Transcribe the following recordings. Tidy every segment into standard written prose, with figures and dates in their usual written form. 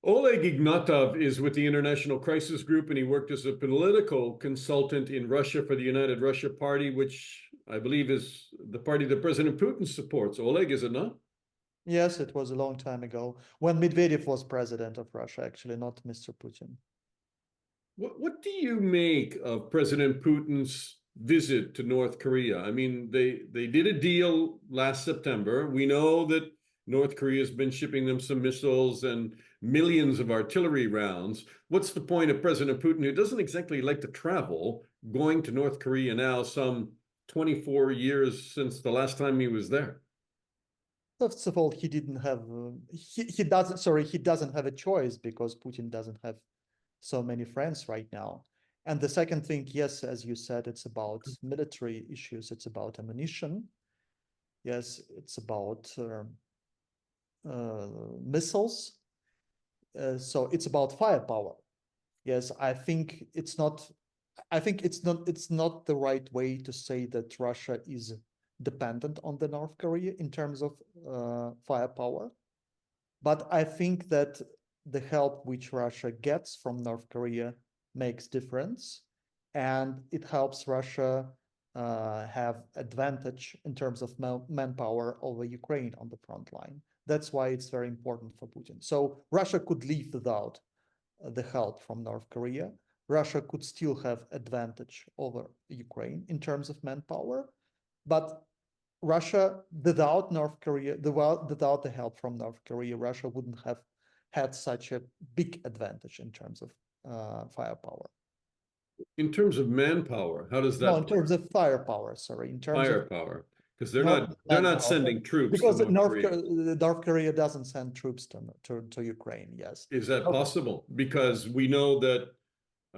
Oleg Ignatov is with the International Crisis Group, and he worked as a political consultant in Russia for the United Russia Party, which I believe is the party that President Putin supports. Oleg, is it not? Yes, it was a long time ago when Medvedev was president of Russia, actually, not Mr. Putin. What do you make of President Putin's visit to North Korea? I mean, they did a deal last September. We know that North Korea has been shipping them some missiles and millions of artillery rounds. What's the point of President Putin, who doesn't exactly like to travel, going to North Korea now, some 24 years since the last time he was there? First of all, he didn't have he doesn't sorry he doesn't have a choice because Putin doesn't have so many friends right now. And the second thing, yes, as you said, it's about military issues. It's about ammunition. Yes, it's about missiles. So it's about firepower. Yes, I think it's not. I think it's not. It's not the right way to say that Russia is dependent on the North Korea in terms of firepower. But I think that the help which Russia gets from North Korea makes difference, and it helps Russia have advantage in terms of manpower over Ukraine on the front line. That's why it's very important for Putin. So Russia could leave without the help from North Korea. Russia could still have advantage over Ukraine in terms of manpower, but Russia, without North Korea, without the help from North Korea, Russia wouldn't have had such a big advantage in terms of firepower. In terms of manpower, how does No, that in play? terms of firepower, sorry, in terms of Firepower, because not they're not manpower, sending troops to because North Korea. North Korea doesn't send troops to Ukraine. Yes. Is that possible? Because we know that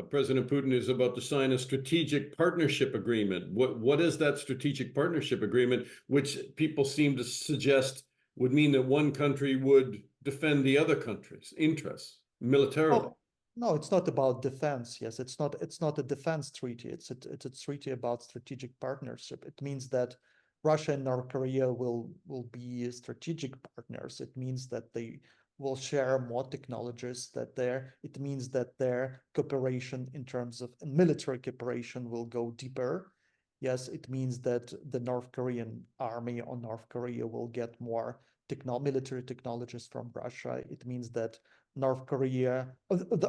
President Putin is about to sign a strategic partnership agreement. What is that strategic partnership agreement, which people seem to suggest would mean that one country would defend the other country's interests militarily? Oh, no, it's not about defense. Yes, it's not a defense treaty. It's a treaty about strategic partnership. It means that Russia and North Korea will be strategic partners. It means that they will share more technologies that there. It means that their cooperation in terms of military cooperation will go deeper. Yes, it means that the North Korean army or North Korea will get more military technologies from Russia. It means that North Korea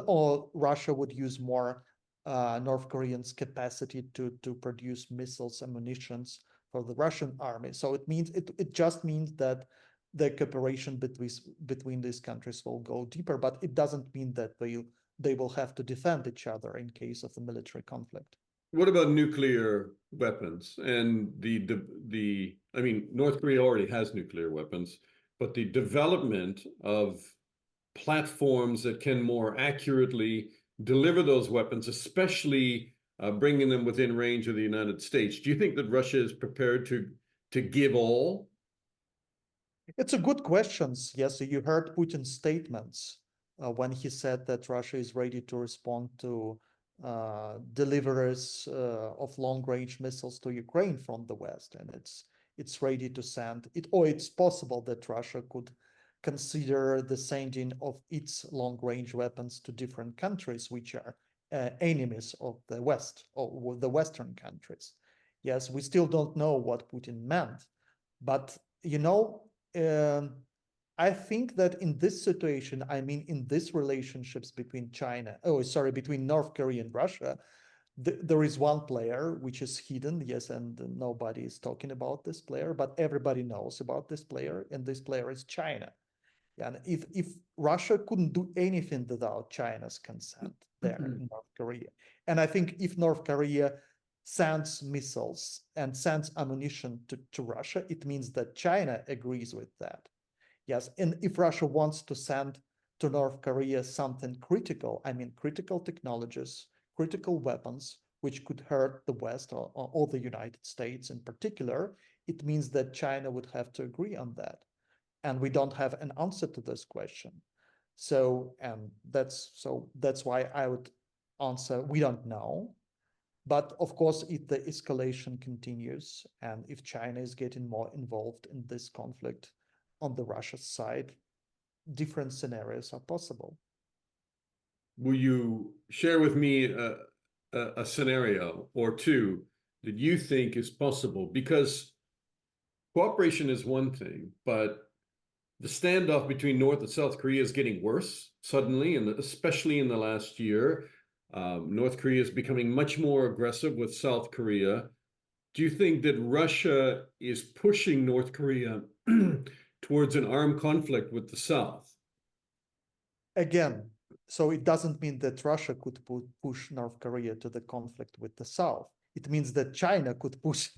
or Russia would use more North Koreans' capacity to produce missiles and munitions for the Russian army. So it just means that the cooperation between these countries will go deeper, but it doesn't mean that they will have to defend each other in case of a military conflict. What about nuclear weapons and I mean, North Korea already has nuclear weapons, but the development of platforms that can more accurately deliver those weapons, especially bringing them within range of the United States. Do you think that Russia is prepared to give all? It's a good question. Yes, you heard Putin's statements when he said that Russia is ready to respond to deliveries of long-range missiles to Ukraine from the West, and it's ready to send it, or it's possible that Russia could consider the sending of its long-range weapons to different countries which are enemies of the West or the Western countries. Yes, we still don't know what Putin meant, but you know, I think that in this situation, I mean, in these relationships between between North Korea and Russia, there is one player which is hidden, yes, and nobody is talking about this player, but everybody knows about this player, and this player is China. And if Russia couldn't do anything without China's consent there in North Korea, and I think if North Korea sends missiles and sends ammunition to Russia, it means that China agrees with that. Yes, and if Russia wants to send to North Korea something critical, I mean critical technologies, critical weapons, which could hurt the West or the United States in particular, it means that China would have to agree on that. And we don't have an answer to this question. So that's why I would answer, we don't know. But of course, if the escalation continues and if China is getting more involved in this conflict on the Russia side, different scenarios are possible. Will you share with me a scenario or two that you think is possible? Because cooperation is one thing, but the standoff between North and South Korea is getting worse suddenly, and especially in the last year. North Korea is becoming much more aggressive with South Korea. Do you think that Russia is pushing North Korea towards an armed conflict with the South? Again, so it doesn't mean that Russia could push North Korea to the conflict with the South. It means that China could push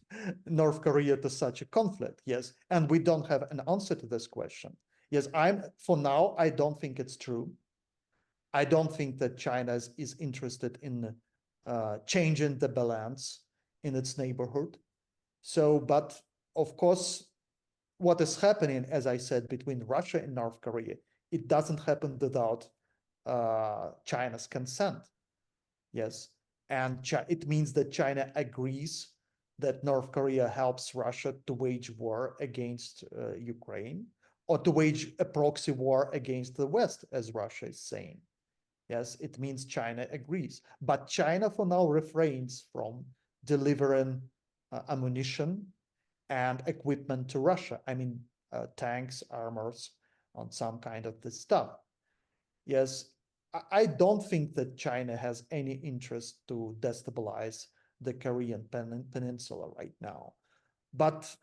North Korea to such a conflict, yes. And we don't have an answer to this question. Yes, for now, I don't think it's true. I don't think that China is interested in changing the balance in its neighborhood. So, but of course, what is happening, as I said, between Russia and North Korea, it doesn't happen without China's consent. Yes. And it means that China agrees that North Korea helps Russia to wage war against Ukraine, or to wage a proxy war against the West, as Russia is saying. Yes, it means China agrees. But China for now refrains from delivering ammunition and equipment to Russia. I mean, tanks, armors, on some kind of this stuff. Yes, I don't think that China has any interest to destabilize the Korean peninsula right now. But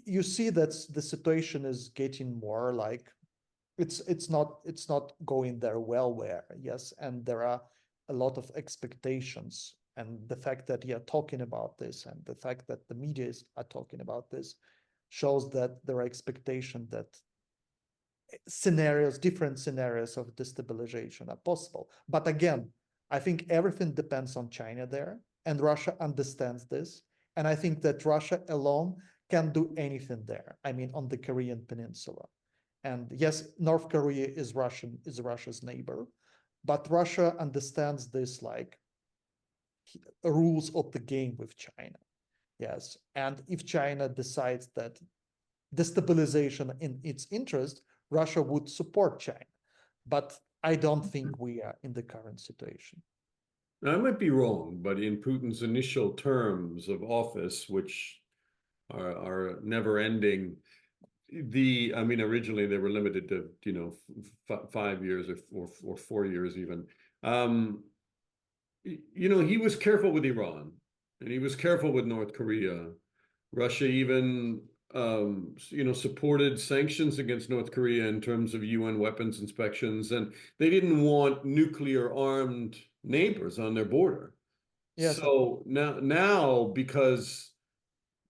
you see that the situation is getting more like it's not going there well there. Yes, and there are a lot of expectations, and the fact that you're talking about this and the fact that the media are talking about this shows that there are expectations that different scenarios of destabilization are possible. But again, I think everything depends on China there, and Russia understands this. And I think that Russia alone can do anything there. I mean, on the Korean Peninsula. And yes, North Korea is Russia's neighbor, but Russia understands this like rules of the game with China. Yes, and if China decides that destabilization in its interest, Russia would support China. But I don't think we are in the current situation. Now, I might be wrong, but in Putin's initial terms of office, which are never ending, I mean, originally they were limited to, 5 years or 4 years even. He was careful with Iran, and he was careful with North Korea. Russia even, supported sanctions against North Korea in terms of UN weapons inspections, and they didn't want nuclear armed neighbors on their border. Yes, So now, because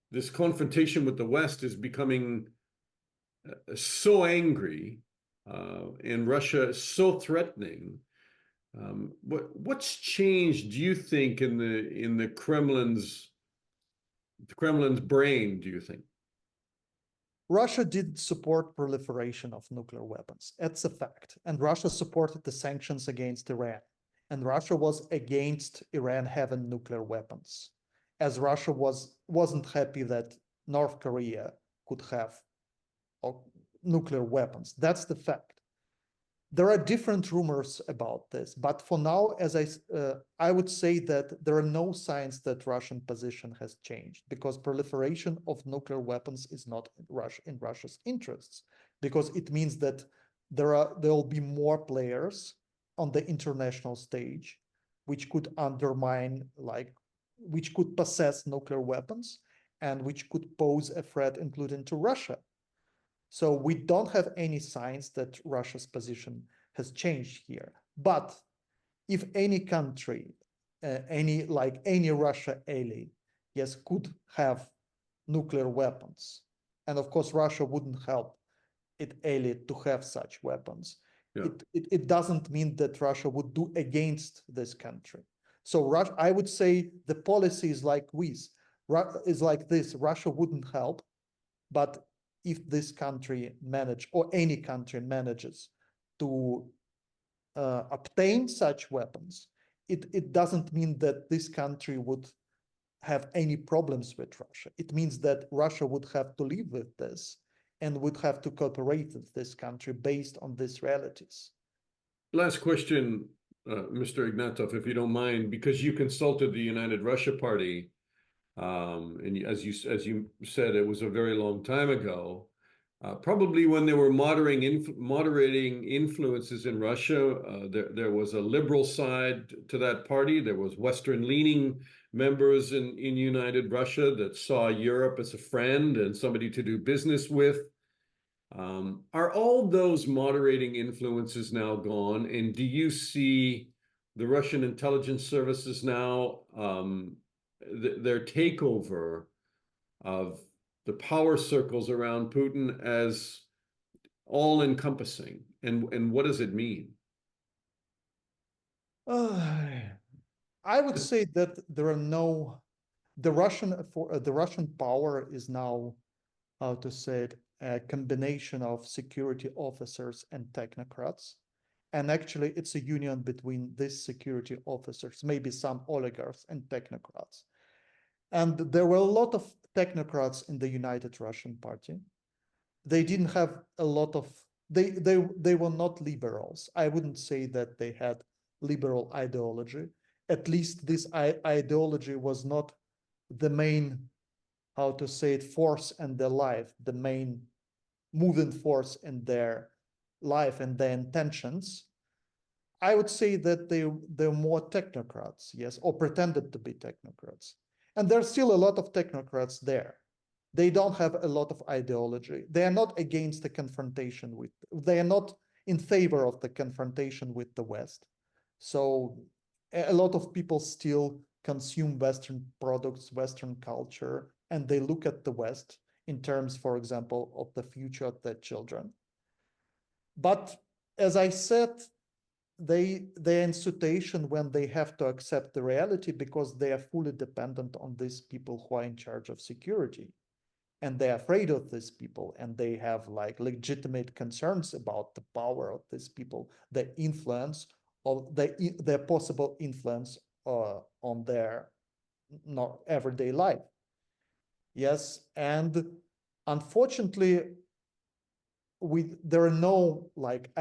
this confrontation with the West is becoming so angry, and Russia is so threatening, what's changed, do you think, in the Kremlin's brain, do you think? Russia did support proliferation of nuclear weapons. That's a fact. And Russia supported the sanctions against Iran. And Russia was against Iran having nuclear weapons, as Russia wasn't happy that North Korea could have nuclear weapons. That's the fact. There are different rumors about this, but for now, as I would say that there are no signs that Russian position has changed, because proliferation of nuclear weapons is not in Russia's interests, because it means that there will be more players on the international stage which could undermine, which could possess nuclear weapons and which could pose a threat, including to Russia. So we don't have any signs that Russia's position has changed here. But if any country, any Russia ally, yes, could have nuclear weapons, and of course Russia wouldn't help it ally to have such weapons, Yeah. it doesn't mean that Russia would do against this country. So I would say the policy is like this: Russia wouldn't help, but if this country or any country manages to obtain such weapons, it doesn't mean that this country would have any problems with Russia. It means that Russia would have to live with this, and would have to cooperate with this country based on these realities. Last question, Mr. Ignatov, if you don't mind, because you consulted the United Russia Party, and as you said, it was a very long time ago. Probably when there were moderating influences in Russia, there was a liberal side to that party. There was Western-leaning members in United Russia that saw Europe as a friend and somebody to do business with. Are all those moderating influences now gone? And do you see the Russian intelligence services now, their takeover of the power circles around Putin as all-encompassing? And what does it mean? I would say that there are no, the Russian power is now, how to say it, a combination of security officers and technocrats. And actually, it's a union between these security officers, maybe some oligarchs and technocrats. And there were a lot of technocrats in the United Russian Party. They didn't have a lot of, they were not liberals. I wouldn't say that they had liberal ideology. At least this ideology was not the main, how to say it, force in their life, the main moving force in their life and their intentions. I would say that they're more technocrats, yes, or pretended to be technocrats. And there's still a lot of technocrats there. They don't have a lot of ideology. They are not against the confrontation with, they are not in favor of the confrontation with the West. So a lot of people still consume Western products, Western culture, and they look at the West in terms, for example, of the future of their children. But as I said, they're in situation when they have to accept the reality because they are fully dependent on these people who are in charge of security. And they're afraid of these people, and they have like legitimate concerns about the power of these people, the influence of their possible influence on their not everyday life. Yes, and unfortunately, there are no like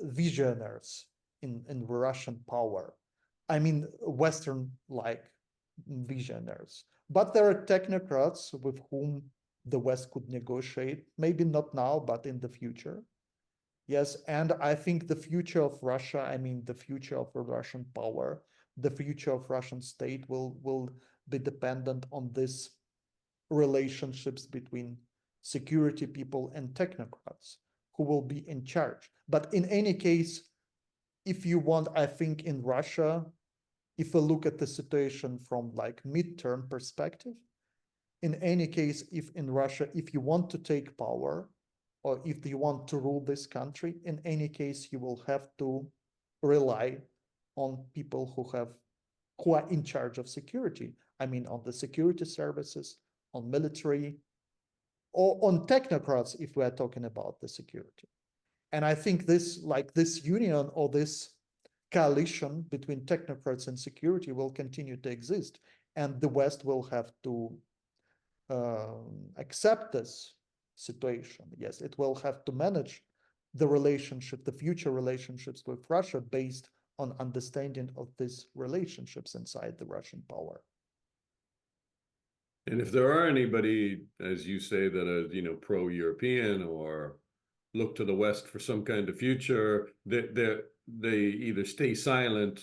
visionaries in Russian power. I mean, Western like visionaries, but there are technocrats with whom the West could negotiate, maybe not now, but in the future. Yes, and I think the future of Russia, I mean, the future of Russian power, the future of Russian state will be dependent on this relationships between security people and technocrats who will be in charge. But in any case, if you want, I think in Russia, if we look at the situation from like midterm perspective, in any case, if in Russia, if you want to take power or if you want to rule this country, in any case, you will have to rely on people who are in charge of security. I mean, on the security services, on military, or on technocrats, if we are talking about the security. And I think this union or this coalition between technocrats and security will continue to exist. And the West will have to accept this situation. Yes, it will have to manage the relationship, the future relationships with Russia based on understanding of these relationships inside the Russian power. And if there are anybody, as you say, that are, pro-European or look to the West for some kind of future, they either stay silent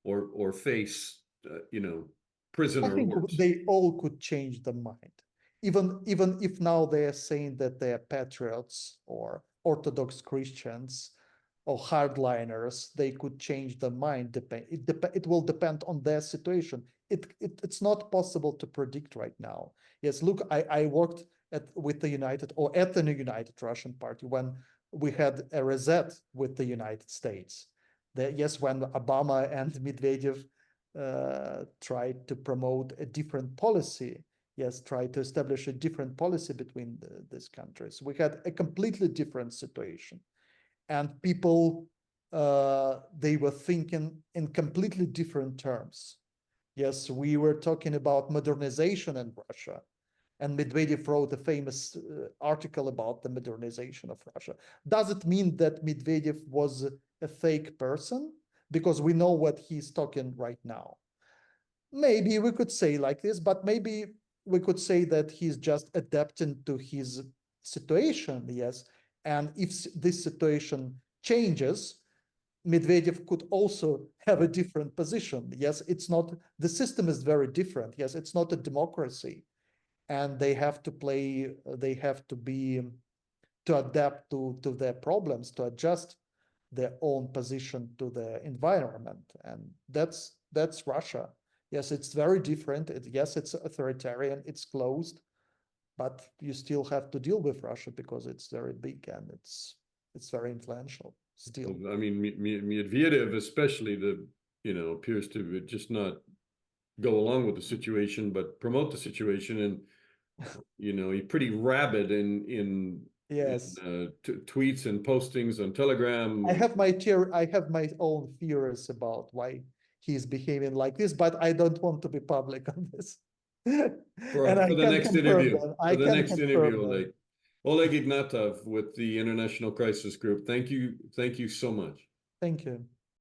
or face, prison I or think worse. they all could change their mind. Even if now they are saying that they are patriots or Orthodox Christians or hardliners, they could change their mind. It will depend on their situation. It's not possible to predict right now. Yes, look, I worked with the United Russian Party when we had a reset with the United States. Yes, when Obama and Medvedev tried to promote a different policy, yes, tried to establish a different policy between these countries. We had a completely different situation. And people, they were thinking in completely different terms. Yes, we were talking about modernization in Russia. And Medvedev wrote a famous article about the modernization of Russia. Does it mean that Medvedev was a fake person? Because we know what he's talking right now. Maybe we could say like this, but maybe we could say that he's just adapting to his situation, yes. And if this situation changes, Medvedev could also have a different position. Yes, it's not, the system is very different. Yes, it's not a democracy. And they have to play, they have to be, to adapt to their problems, to adjust their own position to the environment. And that's Russia. Yes, it's very different. Yes, it's authoritarian, it's closed, but you still have to deal with Russia because it's very big and it's very influential still. I mean, Medvedev especially, appears to just not go along with the situation, but promote the situation. And, he's pretty rabid in Yes. tweets and postings on Telegram. I have my own theories about why he's behaving like this, but I don't want to be public on this. And I For the can next confirm interview. them. For I the can next confirm interview, them. Oleg Ignatov with the International Crisis Group. Thank you so much. Thank you.